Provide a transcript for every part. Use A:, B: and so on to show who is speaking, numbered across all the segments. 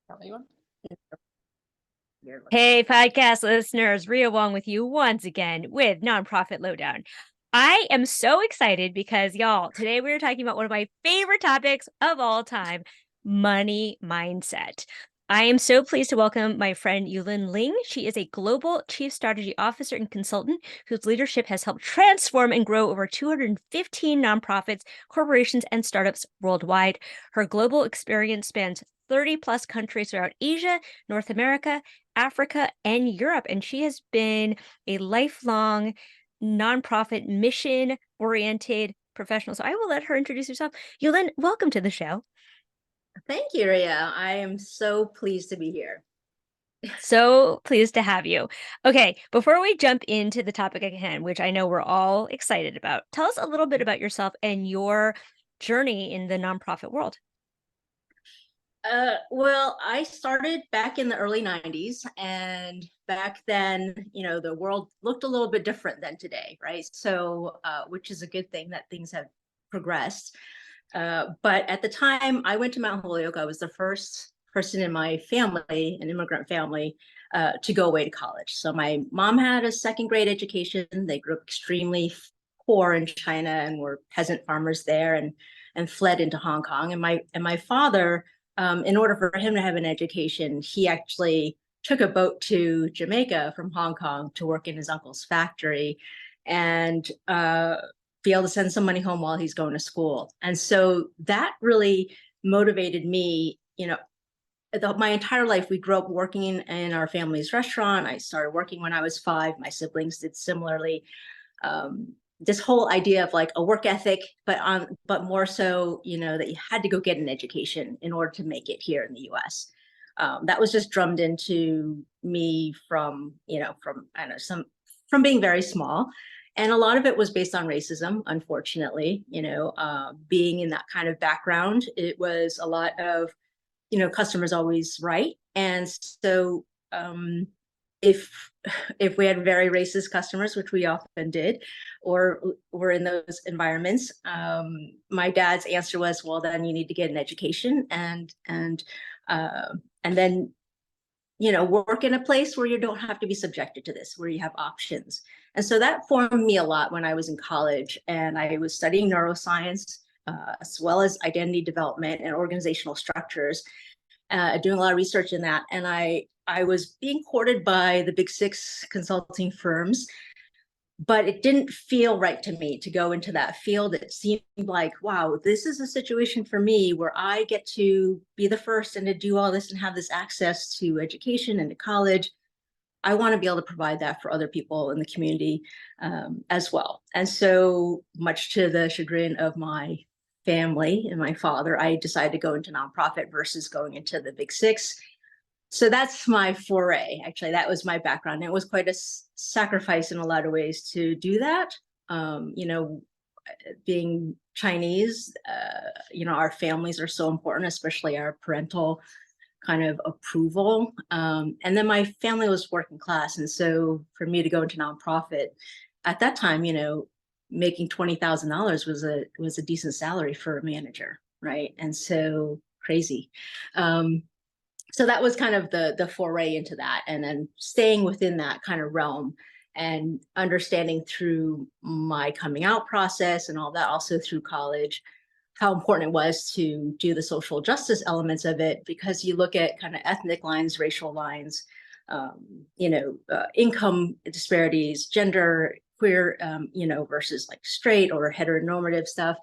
A: Probably one.
B: Hey, podcast listeners, Ria Wong with you once again with Nonprofit Lowdown. I am so excited because, y'all, today we're talking about one of my favorite topics of all time, money mindset. I am so pleased to welcome my friend Yulin Ling. She is a global chief strategy officer and consultant whose leadership has helped transform and grow over 215 nonprofits, corporations, and startups worldwide. Her global experience spans 30 plus countries throughout Asia, North America, Africa, and Europe. And she has been a lifelong nonprofit mission oriented professional. So I will let her introduce herself. Yulin, welcome to the show.
A: Thank you, Ria. I am so pleased to be here.
B: So pleased to have you. Okay, before we jump into the topic at hand, which I know we're all excited about, tell us a little bit about yourself and your journey in the nonprofit world.
A: Well, I started back in the early 90s, and back then, the world looked a little bit different than today, right? So, which is a good thing that things have progressed. But at the time, I went to Mount Holyoke. I was the first person in my family, an immigrant family, to go away to college. So my mom had a second grade education. They grew up extremely poor in China and were peasant farmers there, and fled into Hong Kong. And my father, in order for him to have an education, he actually took a boat to Jamaica from Hong Kong to work in his uncle's factory and be able to send some money home while he's going to school. And so that really motivated me. My entire life, we grew up working in our family's restaurant. I started working when I was 5. My siblings did similarly. This whole idea of like a work ethic, but more so, that you had to go get an education in order to make it here in the U.S. That was just drummed into me from I don't know, from being very small. And a lot of it was based on racism, unfortunately. Being in that kind of background, it was a lot of, customers always right. And so if we had very racist customers, which we often did, or were in those environments, my dad's answer was, well, then you need to get an education and then work in a place where you don't have to be subjected to this, where you have options. And so that formed me a lot when I was in college, and I was studying neuroscience, as well as identity development and organizational structures, doing a lot of research in that. And I was being courted by the big 6 consulting firms, but it didn't feel right to me to go into that field. It seemed like, wow, this is a situation for me where I get to be the first and to do all this and have this access to education and to college. I want to be able to provide that for other people in the community as well. And so, much to the chagrin of my family and my father, I decided to go into nonprofit versus going into the big 6. So that's my foray. Actually, that was my background. It was quite a sacrifice in a lot of ways to do that. Being Chinese, our families are so important, especially our parental kind of approval. And then my family was working class. And so for me to go into nonprofit at that time, making $20,000 was a decent salary for a manager, right? And so crazy. So that was kind of the foray into that, and then staying within that kind of realm and understanding through my coming out process and all that, also through college, how important it was to do the social justice elements of it, because you look at kind of ethnic lines, racial lines, income disparities, gender, queer, versus like straight or heteronormative stuff.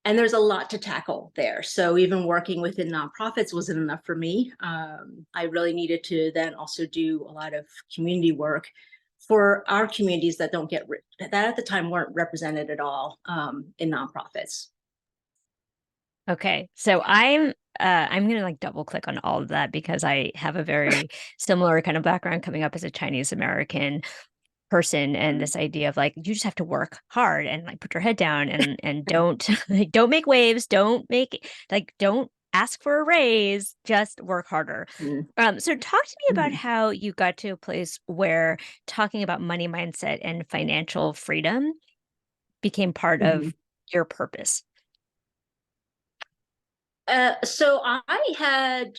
A: And there's a lot to tackle there. So even working within nonprofits wasn't enough for me. I really needed to then also do a lot of community work for our communities that that at the time weren't represented at all in nonprofits.
B: Okay, so I'm gonna like double click on all of that because I have a very similar kind of background coming up as a Chinese American person, and this idea of like you just have to work hard and like put your head down and don't like, don't make waves, don't ask for a raise, just work harder. So talk to me about
A: Mm-hmm.
B: how you got to a place where talking about money mindset and financial freedom became part
A: Mm-hmm.
B: of your purpose.
A: So I had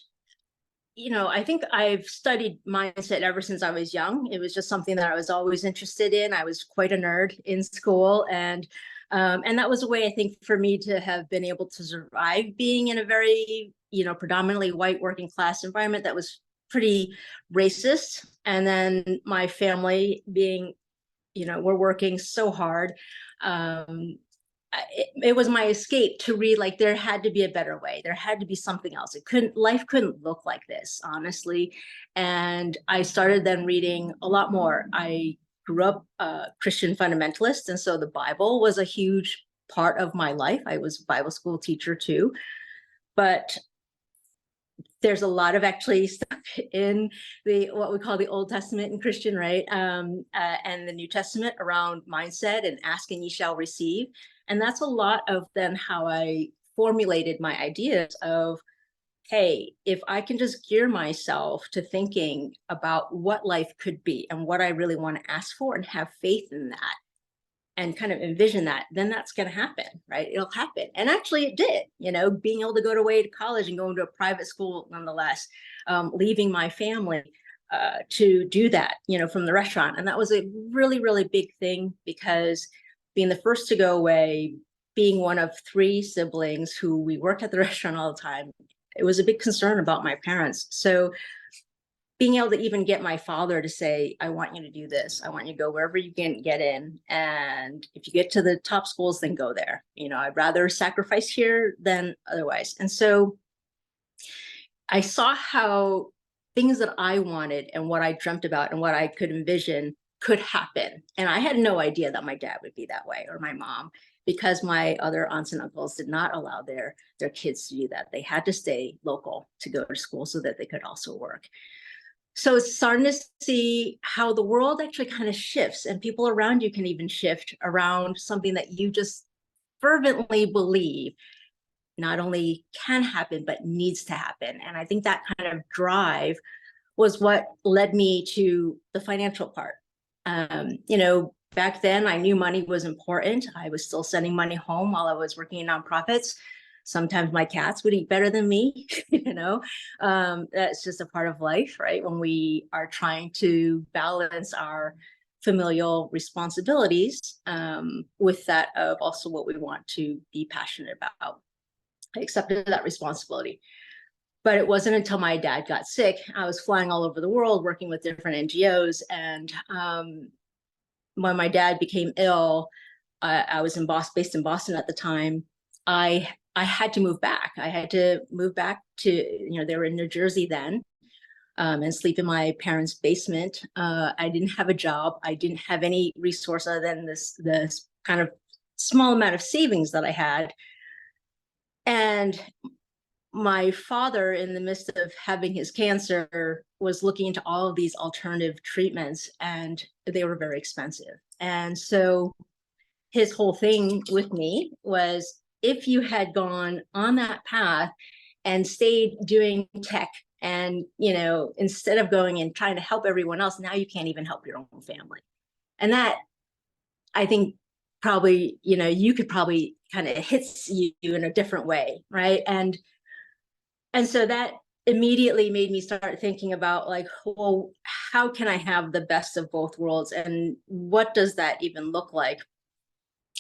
A: I think I've studied mindset ever since I was young. It was just something that I was always interested in. I was quite a nerd in school, and that was a way, I think, for me to have been able to survive being in a very, predominantly white working class environment that was pretty racist. And then my family being, we're working so hard. It was my escape to read, like, there had to be a better way. There had to be something else. Life couldn't look like this, honestly. And I started then reading a lot more. I grew up Christian fundamentalist, and so the Bible was a huge part of my life. I was a Bible school teacher too, but there's a lot of actually stuff in what we call the Old Testament in Christian, right? And the New Testament around mindset and ask and ye shall receive. And that's a lot of then how I formulated my ideas of, hey, if I can just gear myself to thinking about what life could be and what I really want to ask for and have faith in that and kind of envision that, then that's going to happen, right? It'll happen. And actually it did, being able to go away to college and going to a private school nonetheless, leaving my family to do that, from the restaurant. And that was a really, really big thing, because being the first to go away, being one of 3 siblings who we worked at the restaurant all the time, it was a big concern about my parents. So being able to even get my father to say, I want you to do this. I want you to go wherever you can get in. And if you get to the top schools, then go there. I'd rather sacrifice here than otherwise. And so I saw how things that I wanted and what I dreamt about and what I could envision could happen. And I had no idea that my dad would be that way, or my mom, because my other aunts and uncles did not allow their kids to do that. They had to stay local to go to school so that they could also work. So it's starting to see how the world actually kind of shifts, and people around you can even shift around something that you just fervently believe not only can happen, but needs to happen. And I think that kind of drive was what led me to the financial part. Back then I knew money was important. I was still sending money home while I was working in nonprofits. Sometimes my cats would eat better than me, that's just a part of life, right? When we are trying to balance our familial responsibilities with that of also what we want to be passionate about. I accepted that responsibility. But it wasn't until my dad got sick. I was flying all over the world, working with different NGOs. And when my dad became ill, I was based in Boston at the time. I had to move back. I had to move back to, they were in New Jersey then, and sleep in my parents' basement. I didn't have a job. I didn't have any resource other than this kind of small amount of savings that I had. And my father, in the midst of having his cancer, was looking into all of these alternative treatments, and they were very expensive. And so his whole thing with me was, if you had gone on that path and stayed doing tech and, instead of going and trying to help everyone else, now you can't even help your own family. And that, I think, probably, you could probably kind of hits you in a different way, right? And so that immediately made me start thinking about, like, well, how can I have the best of both worlds? And what does that even look like?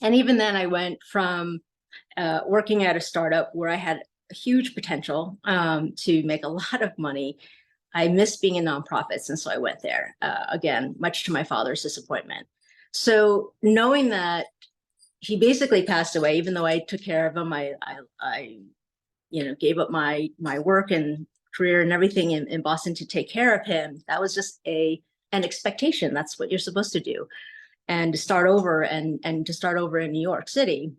A: And even then I went from working at a startup where I had a huge potential to make a lot of money. I missed being in nonprofits, and so I went there, again, much to my father's disappointment. So knowing that he basically passed away, even though I took care of him, I gave up my work and career and everything in Boston to take care of him. That was just an expectation. That's what you're supposed to do. And to start over and to start over in New York City,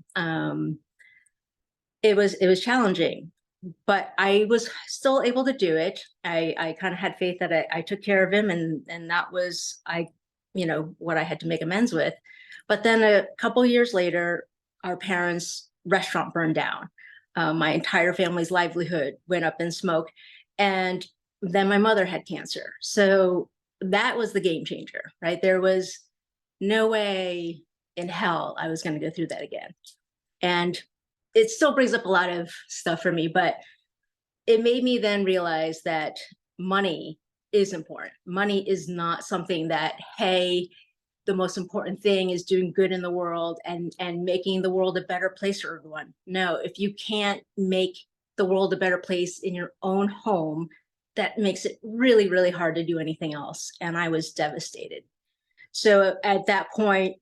A: it was challenging, but I was still able to do it. I kind of had faith that I took care of him, and that was what I had to make amends with. But then a couple of years later, our parents' restaurant burned down. My entire family's livelihood went up in smoke, and then my mother had cancer. So that was the game changer, right? There was no way in hell I was going to go through that again. And it still brings up a lot of stuff for me, but it made me then realize that money is important. Money is not something that, hey, the most important thing is doing good in the world and making the world a better place for everyone. No, if you can't make the world a better place in your own home, that makes it really, really hard to do anything else. And I was devastated. So at that point,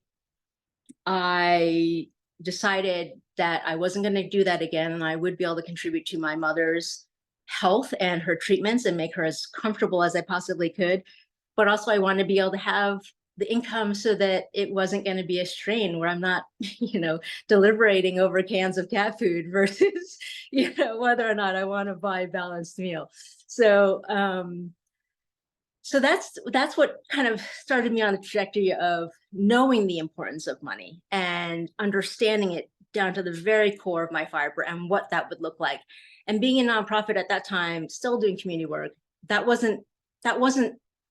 A: I decided that I wasn't going to do that again, and I would be able to contribute to my mother's health and her treatments and make her as comfortable as I possibly could. But also I wanted to be able to have the income so that it wasn't going to be a strain where I'm not, deliberating over cans of cat food versus, whether or not I want to buy a balanced meal. So, so that's what kind of started me on the trajectory of knowing the importance of money and understanding it down to the very core of my fiber and what that would look like. And being a nonprofit at that time, still doing community work, that wasn't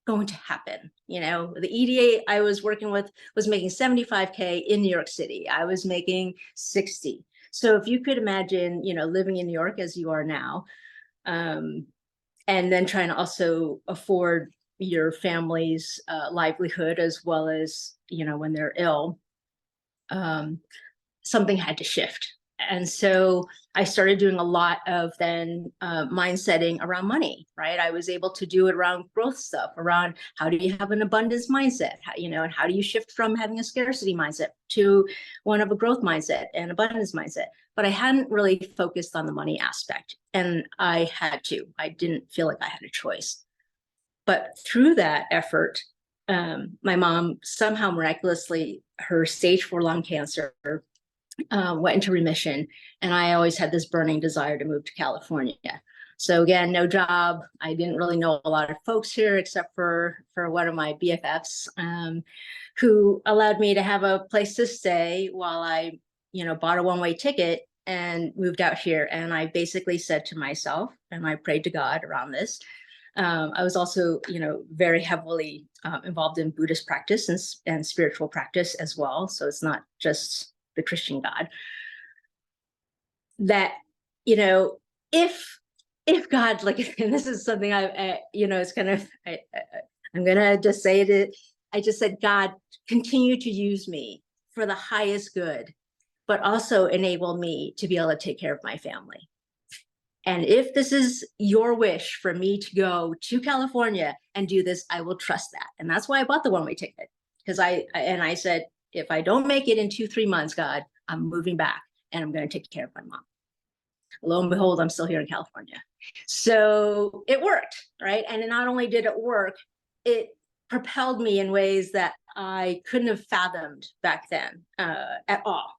A: going to happen. The EDA I was working with was making 75K in New York City. I was making 60. So if you could imagine, living in New York as you are now, and then trying to also afford your family's livelihood as well as, when they're ill, something had to shift. And so I started doing a lot of then mindsetting around money, right? I was able to do it around growth stuff, around how do you have an abundance mindset, and how do you shift from having a scarcity mindset to one of a growth mindset and abundance mindset. But I hadn't really focused on the money aspect, and I had to. I didn't feel like I had a choice. But through that effort, my mom somehow miraculously, her stage 4 lung cancer went into remission. And I always had this burning desire to move to California. So again, no job. I didn't really know a lot of folks here except for one of my BFFs who allowed me to have a place to stay while I, bought a one-way ticket and moved out here. And I basically said to myself, and I prayed to God around this. I was also, very heavily involved in Buddhist practice and spiritual practice as well. So it's not just the Christian God. That, if God, like, and this is something it's kind of, I'm gonna just say it. I just said, God, continue to use me for the highest good, but also enable me to be able to take care of my family. And if this is your wish for me to go to California and do this, I will trust that. And that's why I bought the one-way ticket, because I said, if I don't make it in 2-3 months, God, I'm moving back and I'm going to take care of my mom. Lo and behold, I'm still here in California. So it worked, right? And not only did it work, it propelled me in ways that I couldn't have fathomed back then at all.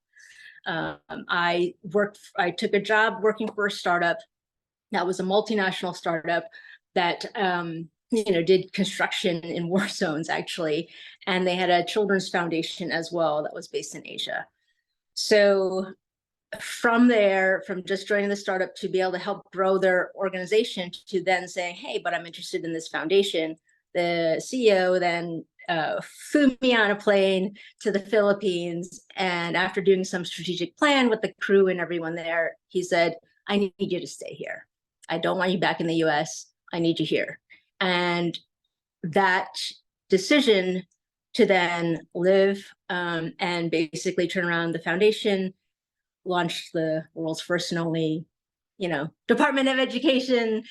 A: I took a job working for a startup that was a multinational startup that did construction in war zones, actually. And they had a children's foundation as well that was based in Asia. So from there, from just joining the startup to be able to help grow their organization to then saying, hey, but I'm interested in this foundation, the CEO then flew me on a plane to the Philippines. And after doing some strategic plan with the crew and everyone there, he said, I need you to stay here. I don't want you back in the US. I need you here. And that decision to then live and basically turn around the foundation, launched the world's first and only, Department of Education,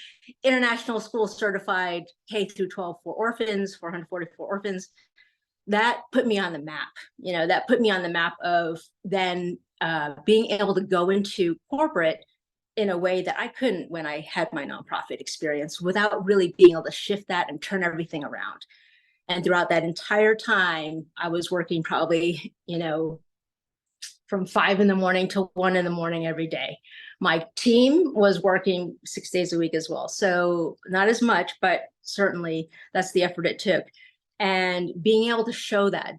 A: international school certified K-12 for orphans, 444 orphans. That put me on the map. That put me on the map of then being able to go into corporate in a way that I couldn't when I had my nonprofit experience, without really being able to shift that and turn everything around. And throughout that entire time, I was working probably, from 5 a.m. to 1 a.m. every day. My team was working 6 days a week as well. So not as much, but certainly that's the effort it took. And being able to show that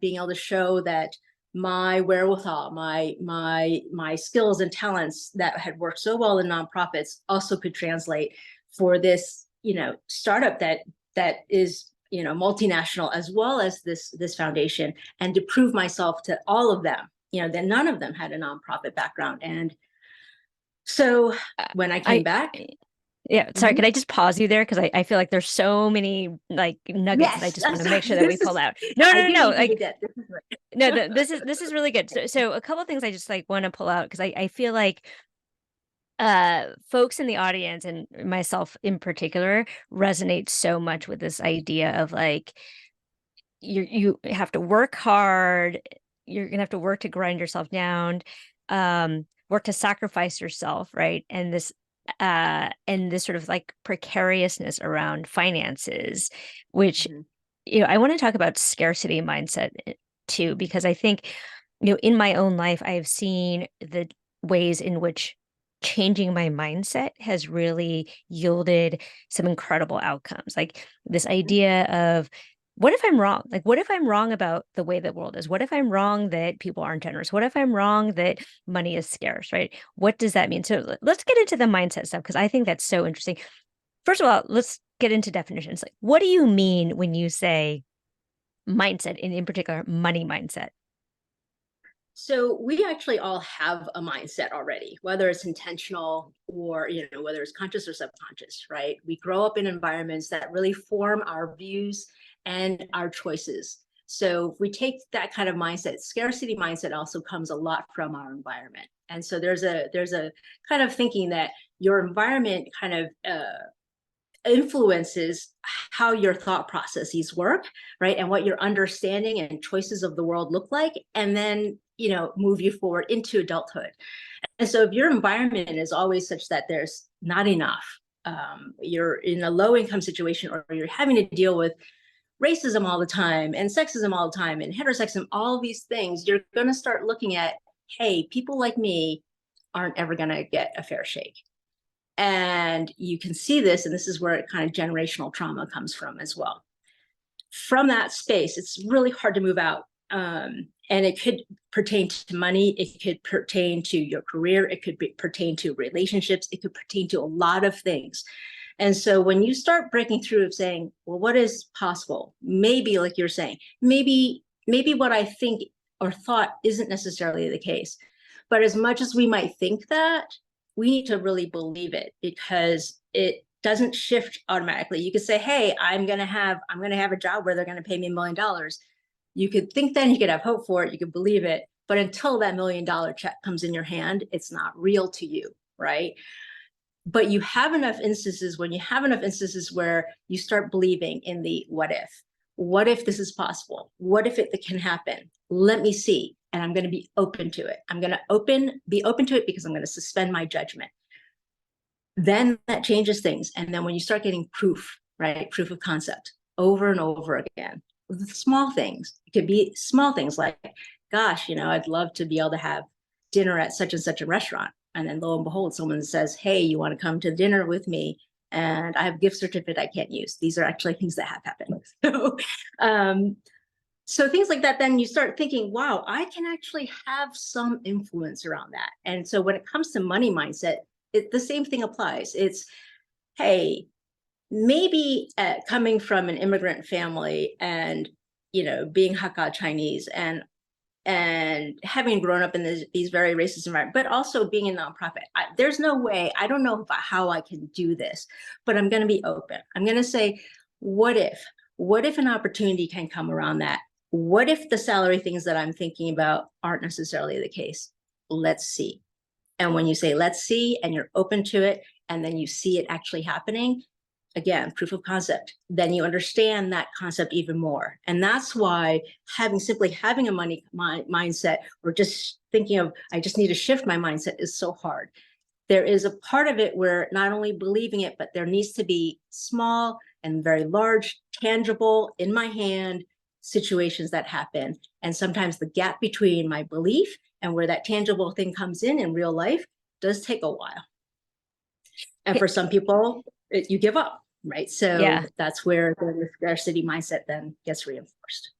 A: my wherewithal, my skills and talents that had worked so well in nonprofits also could translate for this, startup that is, multinational, as well as this foundation, and to prove myself to all of them, that none of them had a nonprofit background. And so when I came back,
B: Yeah, sorry,
A: Mhm.
B: can I just pause you there? Because I feel like there's so many like nuggets that I
A: Yes,
B: just
A: I'm
B: want to make
A: sorry.
B: sure that we
A: This
B: pull
A: is,
B: out. No,
A: I
B: no, no,
A: didn't
B: no.
A: mean to
B: Like
A: get this is
B: no,
A: right.
B: this is really good. So a couple of things I just like want to pull out because I feel like folks in the audience and myself in particular resonate so much with this idea of like you have to work hard, you're gonna have to work to grind yourself down, work to sacrifice yourself, right? And this sort of like precariousness around finances, which
A: Mhm.
B: I want to talk about scarcity mindset too, because I think, in my own life, I've seen the ways in which changing my mindset has really yielded some incredible outcomes. Like this idea of what if I'm wrong? Like, what if I'm wrong about the way the world is? What if I'm wrong that people aren't generous? What if I'm wrong that money is scarce, right? What does that mean? So let's get into the mindset stuff because I think that's so interesting. First of all, let's get into definitions. Like, what do you mean when you say mindset, and in particular, money mindset?
A: So we actually all have a mindset already, whether it's intentional or, whether it's conscious or subconscious, right? We grow up in environments that really form our views and our choices. So if we take that kind of mindset, scarcity mindset also comes a lot from our environment. And so there's a kind of thinking that your environment kind of influences how your thought processes work, right? And what your understanding and choices of the world look like, and then, move you forward into adulthood. And so if your environment is always such that there's not enough, you're in a low income situation, or you're having to deal with racism all the time and sexism all the time and heterosexism, all these things, you're going to start looking at, hey, people like me aren't ever going to get a fair shake. And you can see this, and this is where kind of generational trauma comes from as well. From that space, it's really hard to move out. And it could pertain to money, it could pertain to your career, it could pertain to relationships, it could pertain to a lot of things. And so when you start breaking through of saying, well, what is possible? Maybe, like you're saying, maybe what I think or thought isn't necessarily the case. But as much as we might think that, we need to really believe it, because it doesn't shift automatically. You could say, hey, I'm gonna have a job where they're gonna pay me $1 million. You could think then, you could have hope for it, you could believe it, but until that $1 million check comes in your hand, it's not real to you, right? But you have enough instances, when you have enough instances where you start believing in the what if this is possible, what if it can happen, let me see, and I'm going to be open to it, I'm going to be open to it, because I'm going to suspend my judgment. Then that changes things. And then when you start getting proof, right, proof of concept over and over again, small things, it could be small things like, gosh, I'd love to be able to have dinner at such and such a restaurant. And then lo and behold, someone says, hey, you want to come to dinner with me? And I have a gift certificate I can't use. These are actually things that have happened. So things like that, then you start thinking, wow, I can actually have some influence around that. And so when it comes to money mindset, the same thing applies. It's, hey, maybe coming from an immigrant family, and being Hakka Chinese, and having grown up in these very racist environments, but also being a nonprofit, there's no way, I don't know how I can do this, but I'm going to be open. I'm going to say, what if an opportunity can come around that? What if the salary things that I'm thinking about aren't necessarily the case? Let's see. And when you say, let's see, and you're open to it, and then you see it actually happening, again, proof of concept, then you understand that concept even more. And that's why simply having a money mindset, or just thinking of, I just need to shift my mindset, is so hard. There is a part of it where not only believing it, but there needs to be small and very large, tangible, in my hand situations that happen. And sometimes the gap between my belief and where that tangible thing comes in real life does take a while. And for some people, you give up, right? So
B: Yeah.
A: that's where the scarcity mindset then gets reinforced.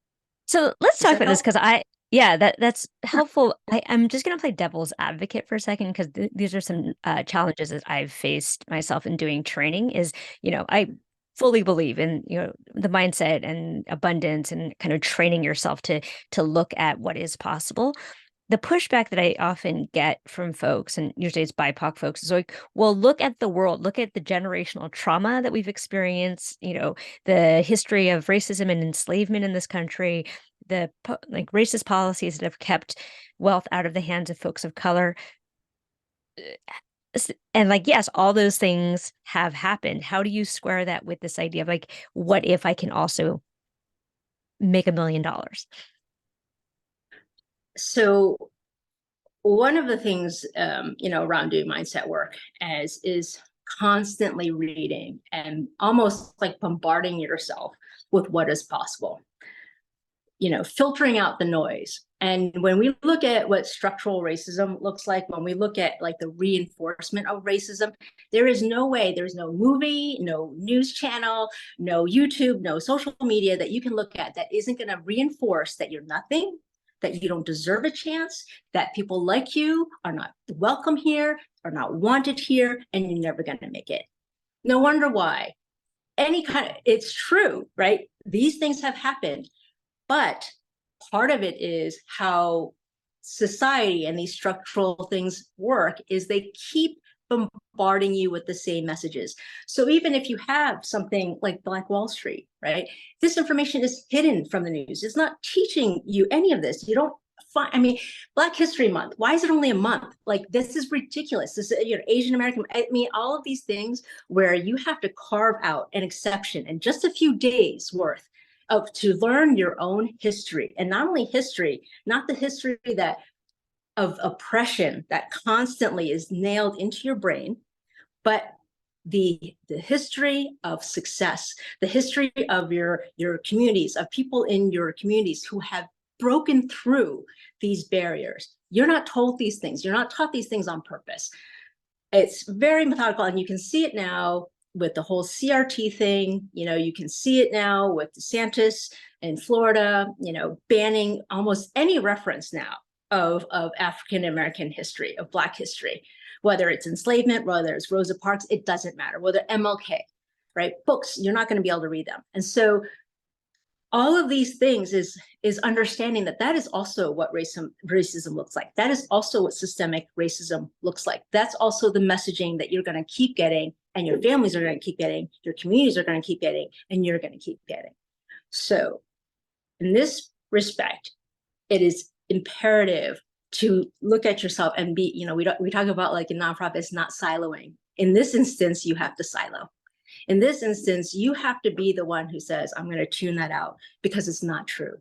B: So let's
A: Does
B: talk
A: that
B: about this
A: help?
B: because that's helpful. I'm just going to play devil's advocate for a second because these are some challenges that I've faced myself in doing training. I fully believe in the mindset and abundance and kind of training yourself to look at what is possible. the pushback that I often get from folks, and usually it's BIPOC folks, is like, well, look at the world, look at the generational trauma that we've experienced, the history of racism and enslavement in this country, like racist policies that have kept wealth out of the hands of folks of color. And like, yes, all those things have happened. How do you square that with this idea of like, what if I can also make $1 million?
A: So one of the things, around doing mindset work is constantly reading and almost like bombarding yourself with what is possible, filtering out the noise. And when we look at what structural racism looks like, when we look at like the reinforcement of racism, there is no way, there's no movie, no news channel, no YouTube, no social media that you can look at that isn't going to reinforce that you're nothing, that you don't deserve a chance, that people like you are not welcome here, are not wanted here, and you're never going to make it. No wonder why. It's true, right? These things have happened, but part of it is how society and these structural things work is they keep bombarding you with the same messages. So even if you have something like Black Wall Street, right? This information is hidden from the news. It's not teaching you any of this. You don't find, Black History Month, why is it only a month? Like, this is ridiculous. This is, Asian American, all of these things where you have to carve out an exception in just a few days worth to learn your own history. And not only history, not the history of oppression that constantly is nailed into your brain, but the history of success, the history of your communities, of people in your communities who have broken through these barriers. You're not told these things. You're not taught these things on purpose. It's very methodical, and you can see it now with the whole CRT thing. You can see it now with DeSantis in Florida, banning almost any reference now of African-American history, of Black history, whether it's enslavement, whether it's Rosa Parks, it doesn't matter, whether MLK, right? Books, you're not going to be able to read them. And so all of these things is understanding that is also what racism looks like. That is also what systemic racism looks like. That's also the messaging that you're going to keep getting, and your families are going to keep getting, your communities are going to keep getting, and you're going to keep getting. So in this respect, it is imperative to look at yourself and be, we talk about, like, in nonprofits, not siloing. In this instance, you have to silo. In this instance, you have to be the one who says, I'm going to tune that out because it's not true,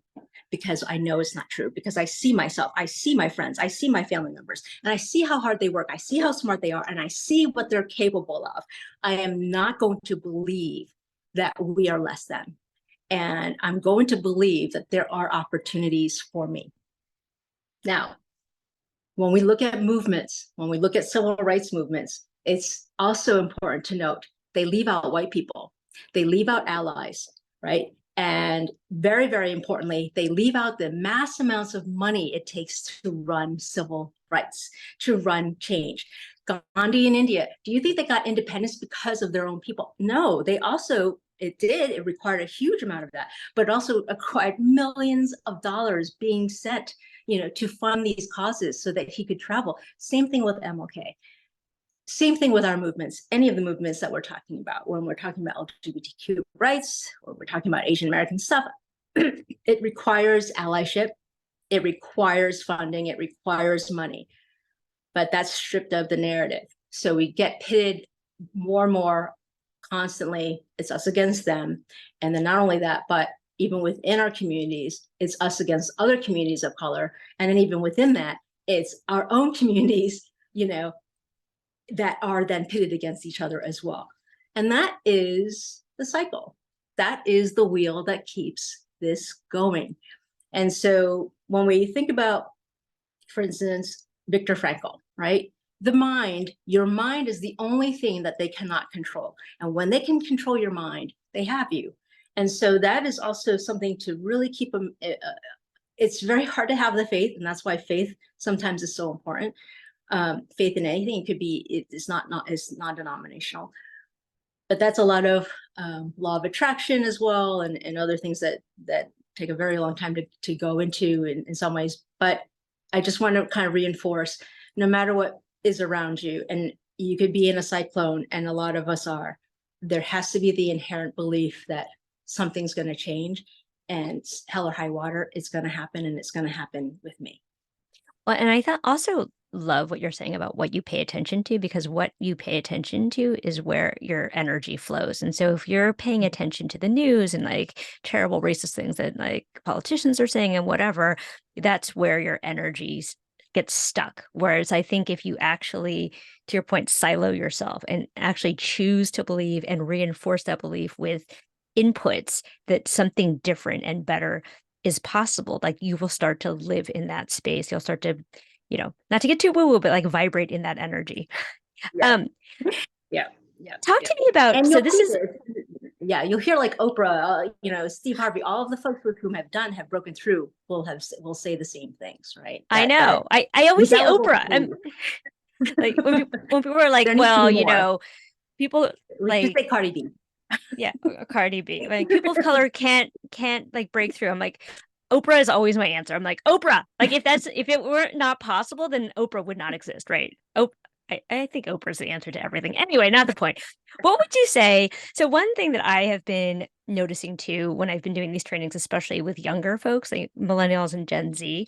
A: because I know it's not true, because I see myself, I see my friends, I see my family members, and I see how hard they work, I see how smart they are, and I see what they're capable of. I am not going to believe that we are less than. And I'm going to believe that there are opportunities for me. Now, when we look at movements, when we look at civil rights movements, it's also important to note they leave out white people. They leave out allies, right? And very, very importantly, they leave out the mass amounts of money it takes to run civil rights, to run change. Gandhi in India, do you think they got independence because of their own people? No, it required a huge amount of that, but also acquired millions of dollars being sent, to fund these causes so that he could travel. Same thing with MLK. Same thing with our movements, any of the movements that we're talking about, when we're talking about LGBTQ rights, or we're talking about Asian American stuff, it requires allyship, it requires funding, it requires money, but that's stripped of the narrative. So we get pitted more and more constantly, it's us against them. And then not only that, but even within our communities, it's us against other communities of color. And then even within that, it's our own communities, that are then pitted against each other as well. And that is the cycle. That is the wheel that keeps this going. And so when we think about, for instance, Viktor Frankl, right? Your mind is the only thing that they cannot control. And when they can control your mind, they have you. And so that is also something to really keep them. It's very hard to have the faith, and that's why faith sometimes is so important. Faith in anything, it's not non-denominational, but that's a lot of law of attraction as well, and other things that take a very long time to go into in some ways. But I just want to kind of reinforce, no matter what is around you, and you could be in a cyclone, and a lot of us are, there has to be the inherent belief that something's going to change, and hell or high water, it's going to happen, and it's going to happen with me.
B: Well, and I thought also love what you're saying about what you pay attention to, because what you pay attention to is where your energy flows. And so if you're paying attention to the news and like terrible racist things that like politicians are saying and whatever, that's where your energy gets stuck. Whereas I think if you actually, to your point, silo yourself and actually choose to believe and reinforce that belief with inputs that something different and better is possible, like you will start to live in that space. You'll start to, not to get too woo-woo, but like vibrate in that energy.
A: Yeah. Yeah.
B: Talk to me about,
A: and
B: so this is,
A: you'll hear like Oprah, Steve Harvey, all of the folks with whom have broken through will say the same things, right?
B: I know. I always say Oprah. I'm like, when people are like, well, people
A: like, just say Cardi B.
B: Yeah, Cardi B. Like people of color can't like break through. I'm like, Oprah is always my answer. I'm like, Oprah. Like if it were not possible, then Oprah would not exist, right? I think Oprah's the answer to everything. Anyway, not the point. What would you say? So one thing that I have been noticing too when I've been doing these trainings, especially with younger folks, like millennials and Gen Z,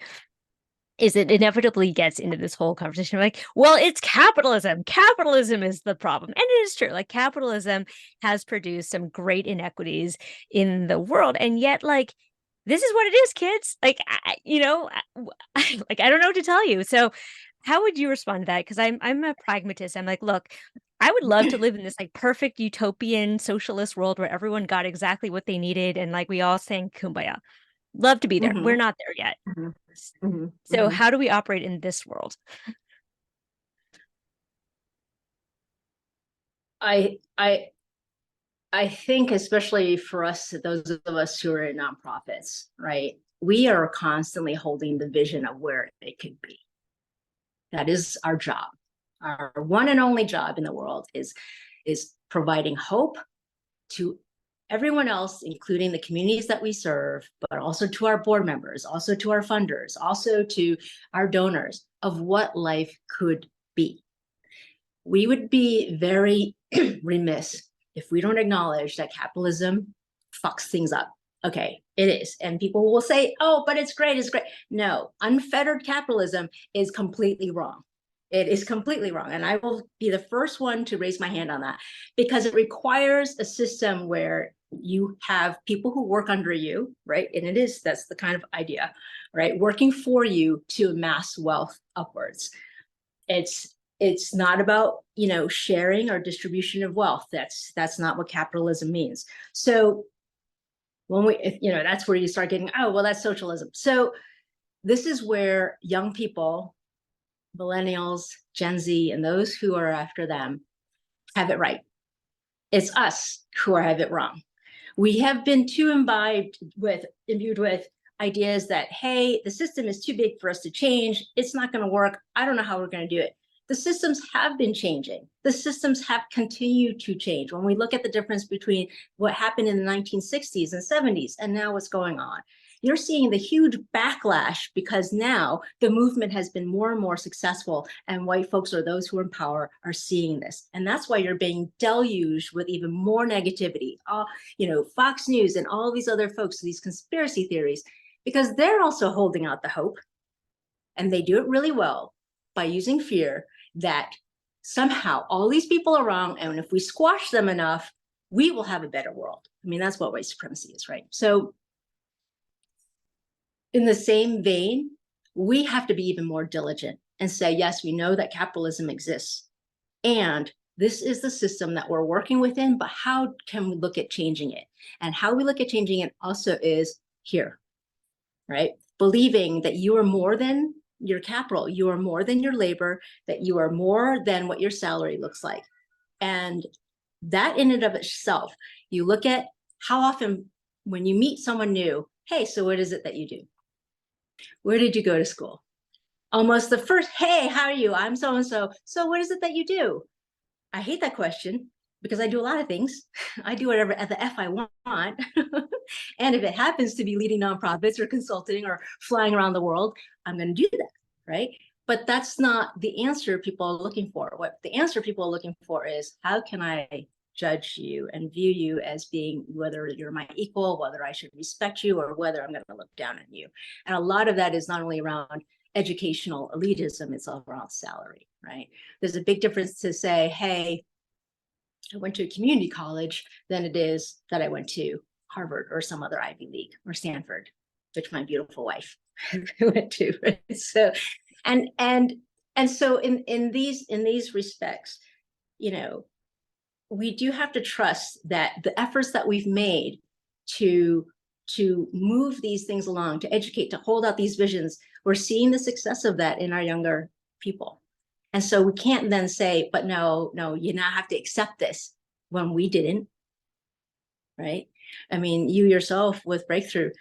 B: is it inevitably gets into this whole conversation of like, well, it's capitalism. Capitalism is the problem. And it is true. Like capitalism has produced some great inequities in the world. And yet, like, this is what it is, kids. Like, like, I don't know what to tell you. So how would you respond to that? Because I'm a pragmatist. I'm like, look, I would love to live in this like perfect utopian socialist world where everyone got exactly what they needed. And like we all sang Kumbaya. Love to be there. We're not there yet. So how do we operate in this world?
A: I think, especially for us, those of us who are in nonprofits, right? We are constantly holding the vision of where it could be. That is our job. Our one and only job in the world is providing hope to everyone else, including the communities that we serve, but also to our board members, also to our funders, also to our donors, of what life could be. We would be very remiss if we don't acknowledge that capitalism fucks things up. Okay, it is. And people will say, oh, but it's great, it's great. No, unfettered capitalism is completely wrong. It is completely wrong. And I will be the first one to raise my hand on that, because it requires a system where you have people who work under you, right? And that's the kind of idea, right? Working for you to amass wealth upwards. It's not about, sharing or distribution of wealth. That's not what capitalism means. So when that's where you start getting, oh, well, that's socialism. So this is where young people, millennials, Gen Z, and those who are after them have it right. It's us who have it wrong. We have been too imbued with ideas that, hey, the system is too big for us to change. It's not going to work. I don't know how we're going to do it. The systems have been changing. The systems have continued to change. When we look at the difference between what happened in the 1960s and 70s and now what's going on, you're seeing the huge backlash because now the movement has been more and more successful, and white folks, or those who are in power, are seeing this. And that's why you're being deluged with even more negativity. Fox News and all these other folks, these conspiracy theories, because they're also holding out the hope, and they do it really well by using fear that somehow all these people are wrong, and if we squash them enough, we will have a better world. I mean, that's what white supremacy is, right? So in the same vein, we have to be even more diligent and say, yes, we know that capitalism exists, and this is the system that we're working within, but how can we look at changing it? And how we look at changing it also is here, right? Believing that you are more than your capital, you are more than your labor, that you are more than what your salary looks like. And that in and of itself, you look at how often when you meet someone new, hey, so what is it that you do? Where did you go to school? Almost the first, hey, how are you? I'm so-and-so. So what is it that you do? I hate that question because I do a lot of things. I do whatever the F I want. And if it happens to be leading nonprofits or consulting or flying around the world, I'm going to do that. right? But that's not the answer people are looking for. What the answer people are looking for is, how can I judge you and view you as being, whether you're my equal, whether I should respect you, or whether I'm going to look down on you. And a lot of that is not only around educational elitism, it's all around salary, right? There's a big difference to say, hey, I went to a community college than it is that I went to Harvard or some other Ivy League or Stanford, which my beautiful wife went to. Right? So, and so in these respects, you know, we do have to trust that the efforts that we've made to move these things along, to educate, to hold out these visions, we're seeing the success of that in our younger people. And so we can't then say, but no, you now have to accept this, when we didn't, right? I mean, you yourself with Breakthrough,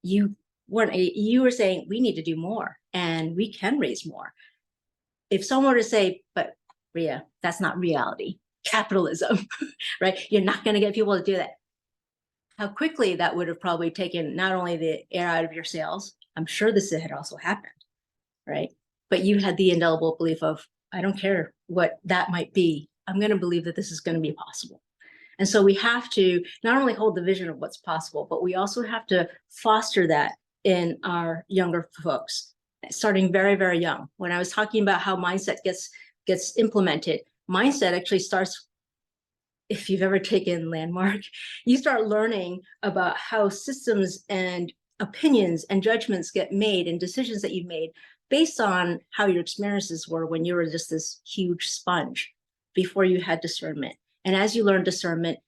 A: you were saying we need to do more and we can raise more. If someone were to say, but Ria, that's not reality, capitalism, right? You're not going to get people to do that. How quickly that would have probably taken not only the air out of your sails, I'm sure this had also happened, right? But you had the indelible belief of, I don't care what that might be, I'm going to believe that this is going to be possible. And so we have to not only hold the vision of what's possible, but we also have to foster that in our younger folks, starting very, very young. When I was talking about how mindset gets implemented, mindset actually starts, if you've ever taken Landmark, you start learning about how systems and opinions and judgments get made and decisions that you've made based on how your experiences were when you were just this huge sponge before you had discernment. And as you learned discernment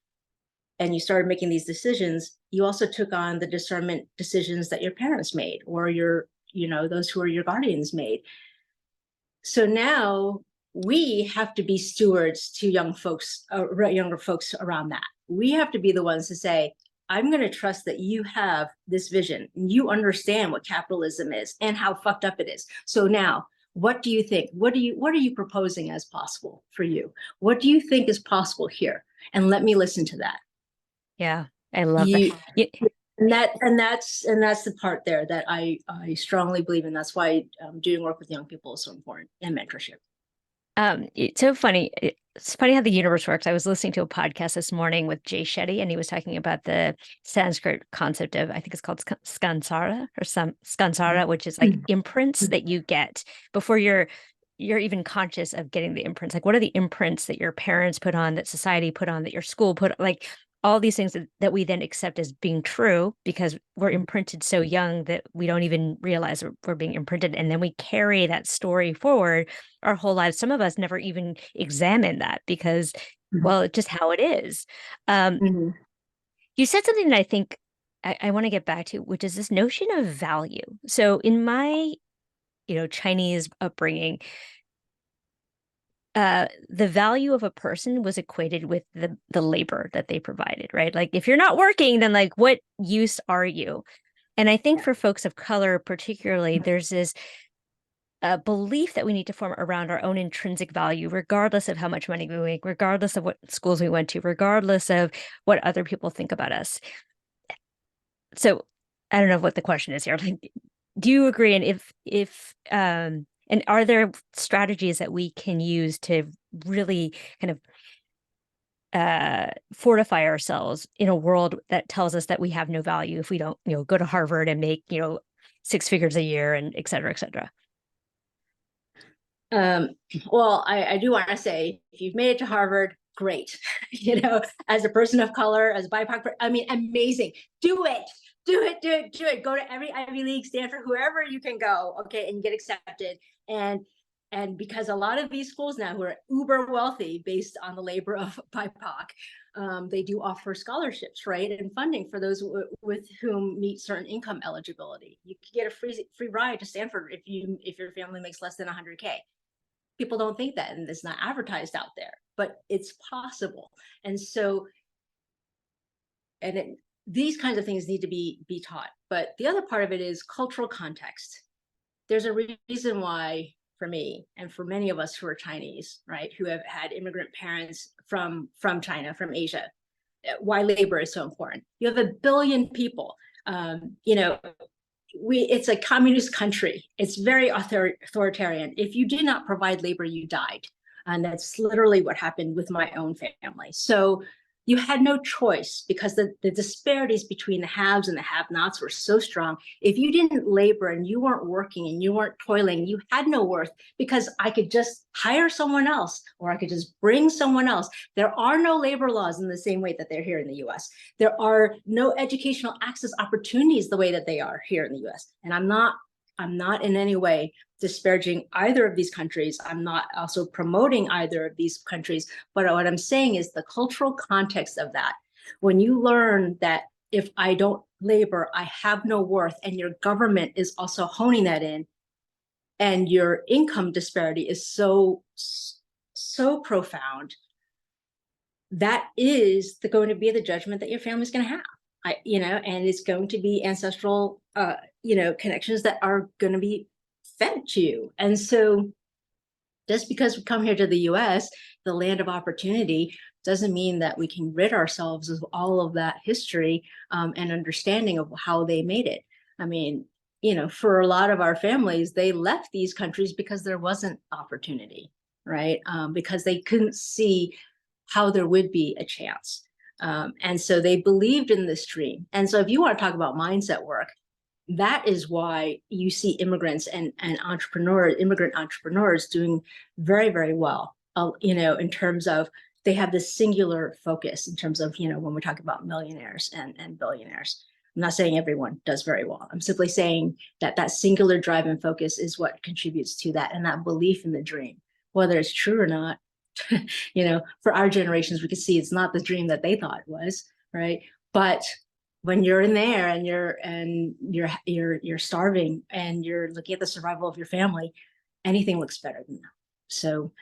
A: and you started making these decisions, you also took on the discernment decisions that your parents made, or your, those who are your guardians made. So now we have to be stewards to younger folks around that. We have to be the ones to say, I'm going to trust that you have this vision, and you understand what capitalism is and how fucked up it is. So now, what do you think? What are you proposing as possible for you? What do you think is possible here? And let me listen to that.
B: Yeah, I love that.
A: And that's the part there that I strongly believe in. That's why doing work with young people is so important, and mentorship.
B: It's so funny. It's funny how the universe works. I was listening to a podcast this morning with Jay Shetty, and he was talking about the Sanskrit concept of, I think it's called skansara or some skansara, which is like imprints that you get before you're even conscious of getting the imprints. Like, what are the imprints that your parents put on, that society put on, that your school put, like all these things that we then accept as being true because we're imprinted so young that we don't even realize we're being imprinted. And then we carry that story forward our whole lives. Some of us never even examine that because, well, it's just how it is. You said something that I think I want to get back to, which is this notion of value. So in my, Chinese upbringing, the value of a person was equated with the labor that they provided, right? Like, if you're not working, then like, what use are you? And I think for folks of color, particularly, there's this belief that we need to form around our own intrinsic value, regardless of how much money we make, regardless of what schools we went to, regardless of what other people think about us. So I don't know what the question is here. Like, do you agree? And if and are there strategies that we can use to really kind of fortify ourselves in a world that tells us that we have no value if we don't, go to Harvard and make, 6 figures a year and et cetera, et cetera?
A: Well, I do want to say, if you've made it to Harvard, great. As a person of color, as a BIPOC, I mean, amazing. Do it. Go to every Ivy League, Stanford, wherever you can go, okay, and get accepted. And because a lot of these schools now who are uber wealthy based on the labor of BIPOC, they do offer scholarships, right, and funding for those with whom meet certain income eligibility. You can get a free ride to Stanford if your family makes less than 100K. People don't think that, and it's not advertised out there, but it's possible. And so, these kinds of things need to be taught. But the other part of it is cultural context. There's a reason why, for me and for many of us who are Chinese, right, who have had immigrant parents from China, from Asia, why labor is so important. You have 1 billion people, it's a communist country. It's very authoritarian. If you did not provide labor, you died. And that's literally what happened with my own family. So you had no choice because the disparities between the haves and the have-nots were so strong. If you didn't labor and you weren't working and you weren't toiling, you had no worth, because I could just hire someone else or I could just bring someone else. There are no labor laws in the same way that they're here in the US. There are no educational access opportunities the way that they are here in the US. And I'm not in any way disparaging either of these countries. I'm not also promoting either of these countries. But what I'm saying is the cultural context of that. When you learn that if I don't labor, I have no worth, and your government is also honing that in, and your income disparity is so profound, that is going to be the judgment that your family's going to have. And it's going to be ancestral, connections that are going to be fed to you. And so just because we come here to the US, the land of opportunity, doesn't mean that we can rid ourselves of all of that history and understanding of how they made it. I mean, for a lot of our families, they left these countries because there wasn't opportunity, right? Because they couldn't see how there would be a chance. And so they believed in this dream. And so if you want to talk about mindset work, that is why you see immigrants and immigrant entrepreneurs doing very, very well, in terms of they have this singular focus in terms of, when we're talking about millionaires and billionaires. I'm not saying everyone does very well. I'm simply saying that singular drive and focus is what contributes to that, and that belief in the dream, whether it's true or not. For our generations, we could see it's not the dream that they thought it was, right? But when you're in there and you're starving and you're looking at the survival of your family, anything looks better than that. So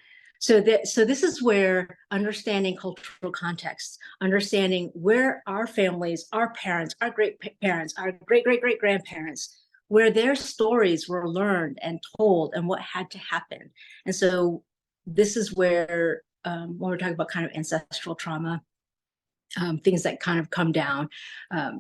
A: this is where understanding cultural context, understanding where our families, our parents, our great parents, our great grandparents, where their stories were learned and told and what had to happen. And so this is where when we're talking about kind of ancestral trauma, things that kind of come down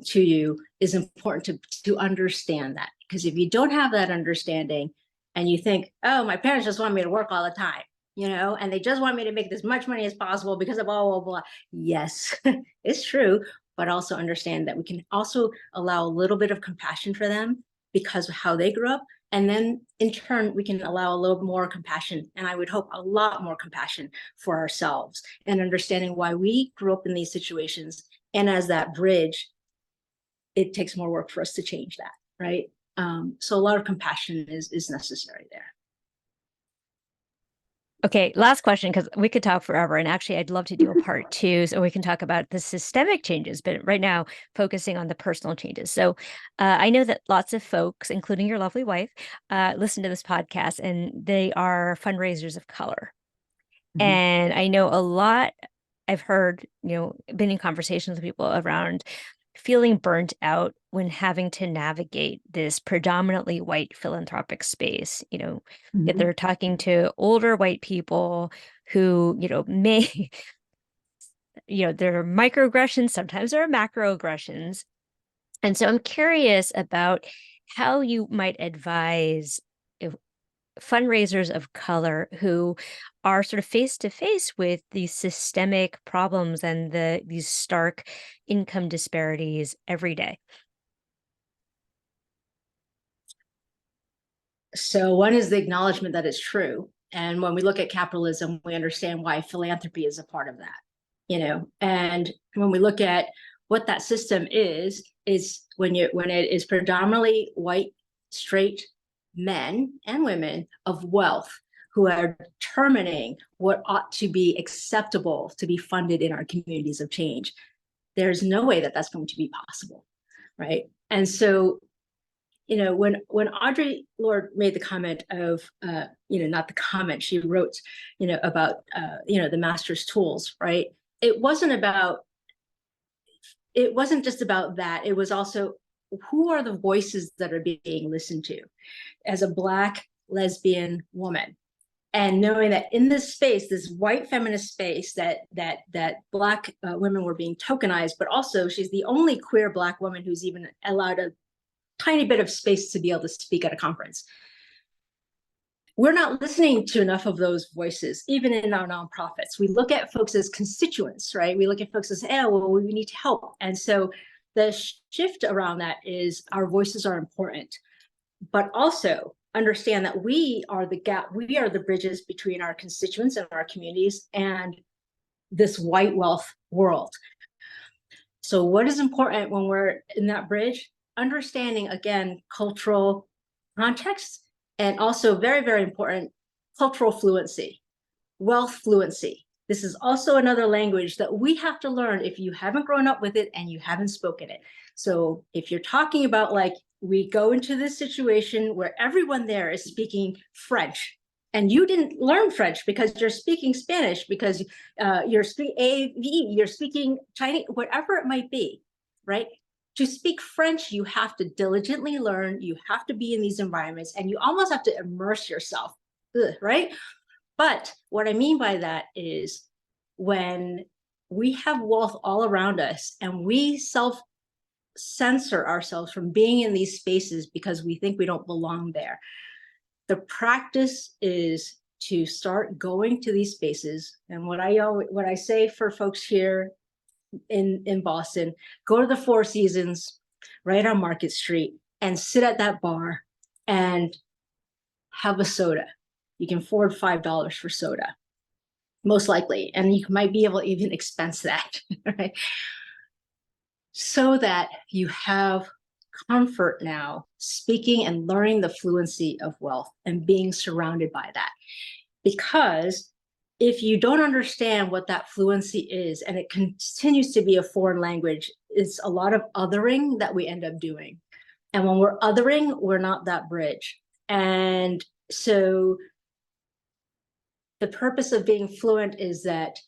A: to you, is important to understand that. Because if you don't have that understanding and you think, oh, my parents just want me to work all the time, and they just want me to make as much money as possible because of blah, blah, blah. Yes, it's true. But also understand that we can also allow a little bit of compassion for them because of how they grew up. And then in turn, we can allow a little more compassion, and I would hope a lot more compassion for ourselves, and understanding why we grew up in these situations. And as that bridge, it takes more work for us to change that, right? So a lot of compassion is necessary there.
B: Okay, last question, because we could talk forever. And actually, I'd love to do a part 2 so we can talk about the systemic changes, but right now, focusing on the personal changes. So I know that lots of folks, including your lovely wife, listen to this podcast, and they are fundraisers of color. Mm-hmm. And I know a lot, I've heard, been in conversations with people around feeling burnt out when having to navigate this predominantly white philanthropic space,
A: Mm-hmm.
B: that they're talking to older white people who, may, there are microaggressions, sometimes there are macroaggressions. And so I'm curious about how you might advise fundraisers of color who are sort of face to face with these systemic problems and these stark income disparities every day.
A: So one is the acknowledgement that it's true. And when we look at capitalism, we understand why philanthropy is a part of that, and when we look at what that system is when it is predominantly white, straight men and women of wealth who are determining what ought to be acceptable to be funded in our communities of change. There's no way that that's going to be possible, right? And so, when Audre Lorde made the comment of, not the comment, she wrote, about, the master's tools, right? It wasn't just about that. It was also, who are the voices that are being listened to as a Black lesbian woman, and knowing that in this space, this white feminist space, that Black women were being tokenized, but also she's the only queer Black woman who's even allowed to tiny bit of space to be able to speak at a conference. We're not listening to enough of those voices, even in our nonprofits. We look at folks as constituents, right? We look at folks as, oh, well, we need help. And so the shift around that is our voices are important, but also understand that we are the gap, we are the bridges between our constituents and our communities and this white wealth world. So what is important when we're in that bridge? Understanding, again, cultural context, and also very, very important, cultural fluency, wealth fluency. This is also another language that we have to learn if you haven't grown up with it and you haven't spoken it. So if you're talking about, like, we go into this situation where everyone there is speaking French, and you didn't learn French because you're speaking Spanish, because you're speaking Chinese, whatever it might be, right? To speak French, you have to diligently learn, you have to be in these environments, and you almost have to immerse yourself, right? But what I mean by that is when we have wealth all around us and we self-censor ourselves from being in these spaces because we think we don't belong there, the practice is to start going to these spaces. And what I say for folks here in Boston, go to the Four Seasons right on Market Street and sit at that bar and have a soda. You can afford $5 for soda, most likely, and you might be able to even expense that, right? So that you have comfort now speaking and learning the fluency of wealth and being surrounded by that. Because if you don't understand what that fluency is, and it continues to be a foreign language, it's a lot of othering that we end up doing. And when we're othering, we're not that bridge. And so the purpose of being fluent is that,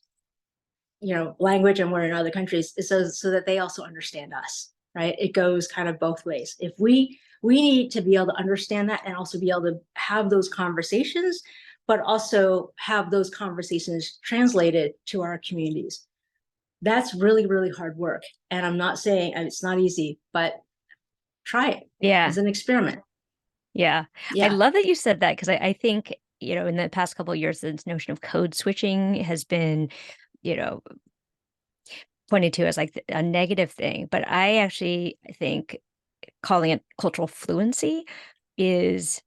A: language, and we're in other countries, is so that they also understand us, right? It goes kind of both ways. If we need to be able to understand that and also be able to have those conversations, but also have those conversations translated to our communities. That's really, really hard work. And I'm not saying it's not easy, but try it.
B: Yeah.
A: As an experiment.
B: Yeah. I love that you said that, because I think, in the past couple of years, this notion of code switching has been, pointed to as like a negative thing. But I actually think calling it cultural fluency is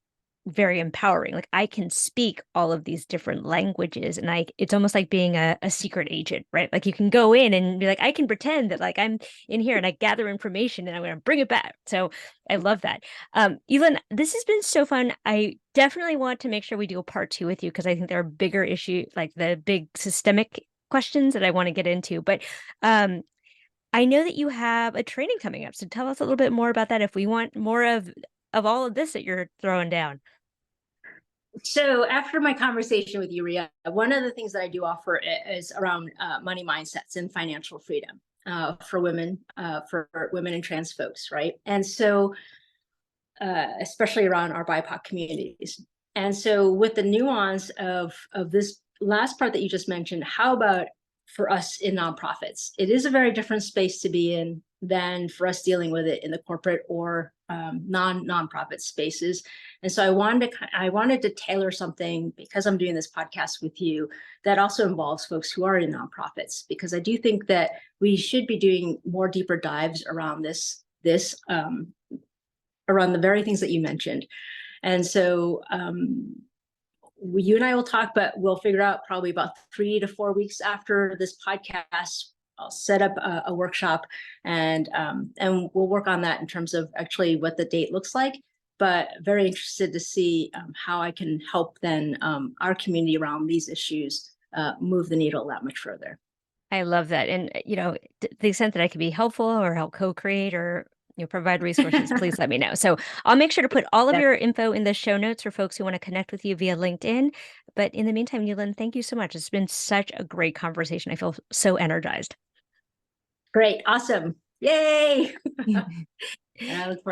B: very empowering. Like, I can speak all of these different languages, and it's almost like being a secret agent, right? Like, you can go in and be like, I can pretend that, like, I'm in here and I gather information and I'm going to bring it back. So I love that. Yulin, this has been so fun. I definitely want to make sure we do a part 2 with you, because I think there are bigger issues, like the big systemic questions that I want to get into. But I know that you have a training coming up. So tell us a little bit more about that if we want more of all of this that you're throwing down.
A: So after my conversation with you, Ria, one of the things that I do offer is around money mindsets and financial freedom for women and trans folks, right? And so especially around our BIPOC communities. And so with the nuance of this last part that you just mentioned, how about for us in nonprofits? It is a very different space to be in than for us dealing with it in the corporate or nonprofit spaces. And so I wanted to tailor something, because I'm doing this podcast with you, that also involves folks who are in nonprofits, because I do think that we should be doing more deeper dives around this around the very things that you mentioned. And so you and I will talk, but we'll figure out probably about 3 to 4 weeks after this podcast. I'll set up a workshop, and we'll work on that in terms of actually what the date looks like. But very interested to see how I can help then our community around these issues move the needle that much further.
B: I love that. And, to the extent that I can be helpful or help co-create or provide resources, please let me know. So I'll make sure to put all of your info in the show notes for folks who want to connect with you via LinkedIn. But in the meantime, Yulin, thank you so much. It's been such a great conversation. I feel so energized.
A: Great. Awesome. Yay. And I look forward